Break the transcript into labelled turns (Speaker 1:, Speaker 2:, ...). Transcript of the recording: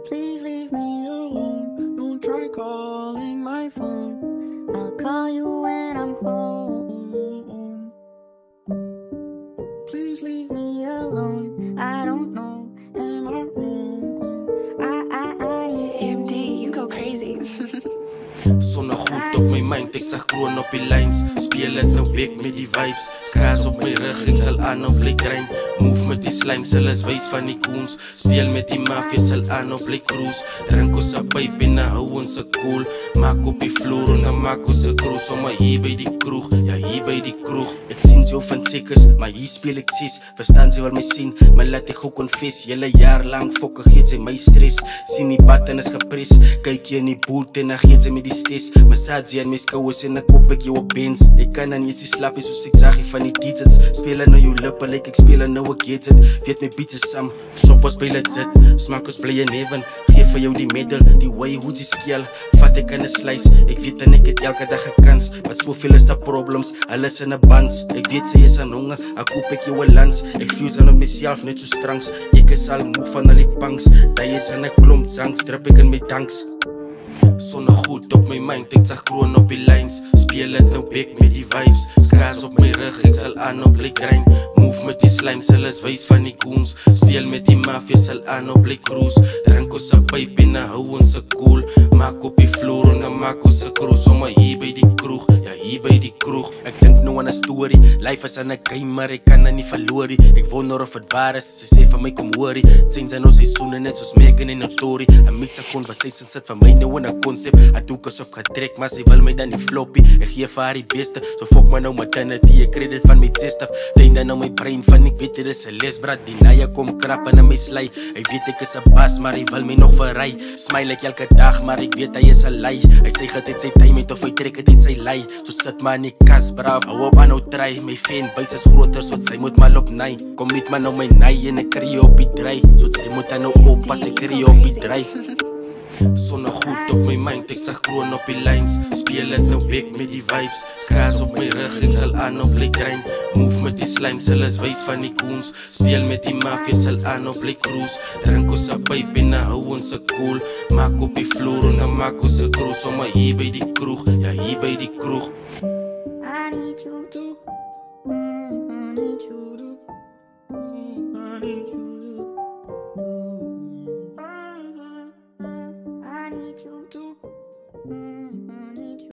Speaker 1: Please leave me alone. Don't try calling my phone. I'll call you when I'm home. Please leave me alone. I don't know, am I wrong?
Speaker 2: MD, you go crazy.
Speaker 3: Zonne goed op my mind, ek sag kroon op die lines. Speel het nou bek met die vibes. Skaars op my rug, ek sal aan op bly grind. Move met die slime, sal is wys van die koens. Speel met die mafia, sal aan op bly cruise. Drink ons a pipe en hou ons a cool. Maak op die vloer en dan maak ons a cruise. Sommer hier by die kroeg, ja hier by die kroeg. Ek sien jou van sekkers, maar hier speel ek 6. Verstaan sy wat my sien, maar laat ek ook confess. Julle jaar lang fokke geet sy my stress. Sien die button is gepres, kyk jy in die boot en dan geet sy met die stes. Massage aan my skouers en ek kop ek jou op bens. Ek kan dan nie sy slap is soos ek zag van die digits. Speel nou jou lippe, like ek speel nou ek get it. Weet my beats is sam, shop ons by let zit. Smaak ons bly in heaven, geef vir jou die medal. Die way hoe die skeel, vat ek in 'n slice. Ek weet dan ek het elke dag 'n kans, maar soveel is daar problems, alles in 'n bans. Ek weet sy is aan honger, ek koop ek jou 'n lans. Ek fuse aan myself net so strangs. Ek is al moeg van al die punks. Daai is aan 'n klomp zanks, drip ek in my tanks. Zonne goed op my mind, ek sag kroon op die lines. Speel het nou bek met die vibes. Skaars op my rug, ek sal aan op bly grind. Move met die slime, sal is wys van die koens. Speel met die mafia, sal aan op bly cruise. Drink ons a pipe en dan hou ons a cool. Maak op die vloer en dan maak ons a cruise. Sommer hier by die kroeg, ja hier by die kroeg. Ek dink nou aan 'n story, life is aan 'n game, maar ek kan dit nie verloor nie. Ek wonder of het waar is, sy sê vir my kom hoorie. Change nou seisoene net soos Megan en Notori. 'n mix of conversation sit vir my nou in 'n concept. Ek doek is op getrek, maar sy wil my dan nie floppy. Ek gee vir haar die beste, so fok my nou maternity. Ek credit van my sister, denk dan nou my brain van ek weet dit is 'n les, brat. Die naie kom krap in my slay. Hy weet ek is 'n bas, maar hy wil my nog verry. Smile ek elke dag, maar ek weet hy is 'n lie. Hy sê het uit sy time uit of hy trek het uit sy lei. So sit maar in die kas, braaf, hou op aan nou try. My fanbase is groter, so sy moet mal op nei. Kom met maar nou my nei en ek kry op die dry. So sy moet dan nou op as ek kry op die dry. Zonne goed op my mind, ek sag kroon op die lines. Speel het nou bek met die vibes. Skaars op my rug, ek sal aan op bly grind. Move met die slime, sal is wys van die koens. Speel met die mafia, sal aan op bly cruise. Drink ons a pipe en dan hou ons a cool. Maak op die vloer en dan maak ons a cruise. Sommer hier by die kroeg, ja hier by die kroeg.
Speaker 1: I need you to, I need you to, I need you to.